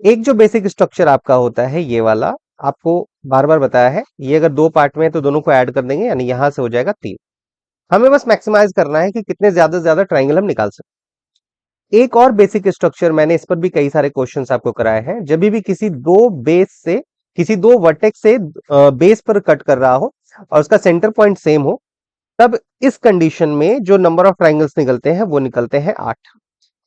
एक जो basic structure आपका होता है ये वाला, आपको बार बार बताया है, ये अगर दो पार्ट में है तो दोनों को ऐड कर देंगे, यानी यहां से हो जाएगा 3। हमें बस मैक्सिमाइज करना है कि कितने ज्यादा से ज्यादा ट्राइंगल हम निकाल सकते हैं। एक और बेसिक स्ट्रक्चर, मैंने इस पर भी कई सारे क्वेश्चंस आपको कराए हैं, जब भी किसी दो बेस से, किसी दो वर्टेक्स से बेस पर कट कर रहा हो और उसका सेंटर पॉइंट सेम हो, तब इस कंडीशन में जो नंबर ऑफ ट्राइंगल्स निकलते हैं वो निकलते हैं 8।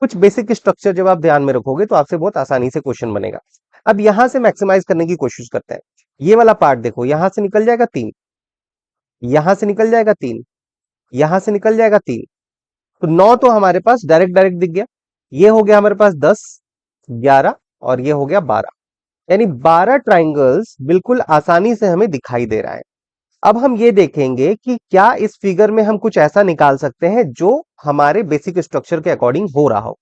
कुछ बेसिक स्ट्रक्चर जब आप ध्यान में रखोगे तो आपसे बहुत आसानी से क्वेश्चन बनेगा। अब यहां से मैक्सिमाइज करने की कोशिश करते हैं। ये वाला पार्ट देखो, यहां से निकल जाएगा 3, यहां से निकल जाएगा 3, यहां से निकल जाएगा 3, तो 9 तो हमारे पास डायरेक्ट डायरेक्ट दिख गया। ये हो गया हमारे पास 10, 11 और ये हो गया 12, यानी 12 ट्राइंगल्स बिल्कुल आसानी से हमें दिखाई दे रहा है। अब हम ये देखेंगे कि क्या इस फिगर में हम कुछ ऐसा निकाल सकते हैं जो हमारे बेसिक स्ट्रक्चर के अकॉर्डिंग हो रहा हो।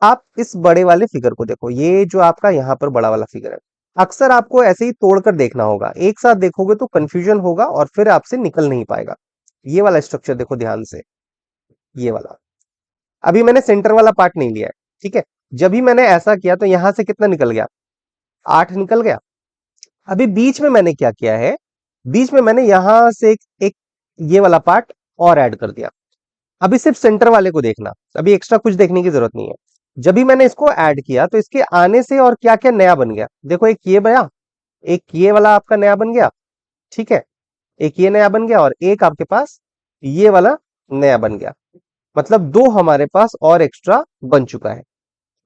आप इस बड़े वाले फिगर को देखो, ये जो आपका यहां पर बड़ा वाला फिगर है, अक्सर आपको ऐसे ही तोड़कर देखना होगा, एक साथ देखोगे तो कंफ्यूजन होगा और फिर आपसे निकल नहीं पाएगा। ये वाला स्ट्रक्चर देखो ध्यान से, ये वाला, अभी मैंने सेंटर वाला पार्ट नहीं लिया है, ठीक है। जब भी मैंने ऐसा किया तो यहां से कितना निकल गया, 8 निकल गया। अभी बीच में मैंने क्या किया है, बीच में मैंने यहां से एक ये वाला पार्ट और ऐड कर दिया। अभी सिर्फ सेंटर वाले को देखना, अभी एक्स्ट्रा कुछ देखने की जरूरत नहीं है। जब भी मैंने इसको ऐड किया तो इसके आने से और क्या क्या नया बन गया, देखो एक ये बया, एक ये वाला आपका नया बन गया, ठीक है, एक ये नया बन गया और एक आपके पास ये वाला नया बन गया। मतलब दो हमारे पास और एक्स्ट्रा बन चुका है।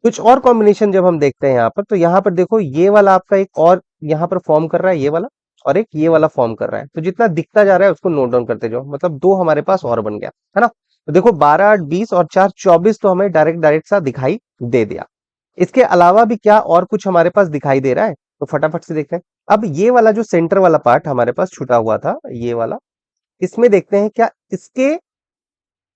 कुछ और कॉम्बिनेशन जब हम देखते हैं यहां पर, तो यहां पर देखो ये वाला आपका एक और यहां पर फॉर्म कर रहा है, ये वाला, और एक ये वाला फॉर्म कर रहा है। तो जितना दिखता जा रहा है उसको नोट डाउन करते जाओ, मतलब दो हमारे पास और बन गया, है ना। तो देखो 12, 8, 20 और 4, 24 तो हमें डायरेक्ट डायरेक्ट सा दिखाई दे दिया। इसके अलावा भी क्या और कुछ हमारे पास दिखाई दे रहा है, तो फटाफट से देखते हैं। अब ये वाला जो सेंटर वाला पार्ट हमारे पास छूटा हुआ था, ये वाला, इसमें देखते हैं क्या इसके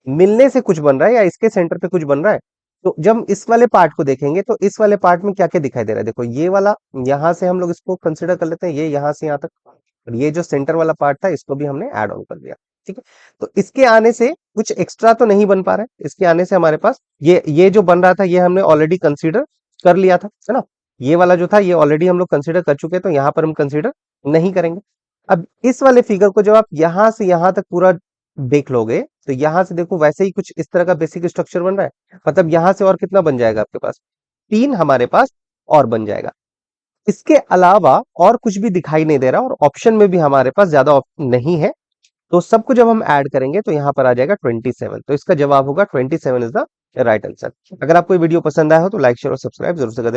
मिलने से कुछ बन रहा है या इसके सेंटर पे कुछ बन रहा है। तो जब इस वाले पार्ट को देखेंगे तो इस वाले पार्ट में क्या क्या दिखाई दे रहा है, देखो ये वाला, यहां से हम लोग इसको कंसिडर कर लेते हैं, ये यहां से यहां तक, और ये जो सेंटर वाला पार्ट था इसको भी हमने ऐड ऑन कर दिया, ठीक है। तो इसके आने से कुछ एक्स्ट्रा तो नहीं बन पा रहा है, इसके आने से हमारे पास ये जो बन रहा था ये हमने ऑलरेडी कंसीडर कर लिया था, है ना। ये वाला जो था ये ऑलरेडी हम लोग कंसीडर कर चुके हैं, तो यहां पर हम कंसीडर नहीं करेंगे। अब इस वाले फिगर को जब आप यहां से यहां तक पूरा देख लोगे तो यहां से देखो वैसे ही कुछ इस तरह का बेसिक स्ट्रक्चर बन रहा है, मतलब यहां से और कितना बन जाएगा आपके पास, 3 हमारे पास और बन जाएगा। इसके अलावा और कुछ भी दिखाई नहीं दे रहा और ऑप्शन में भी हमारे पास ज्यादा ऑप्शन नहीं है। तो सबको जब हम ऐड करेंगे तो यहां पर आ जाएगा 27, तो इसका जवाब होगा 27 इज द राइट आंसर। अगर आपको ये वीडियो पसंद आया हो तो लाइक शेयर और सब्सक्राइब जरूर से कर देना।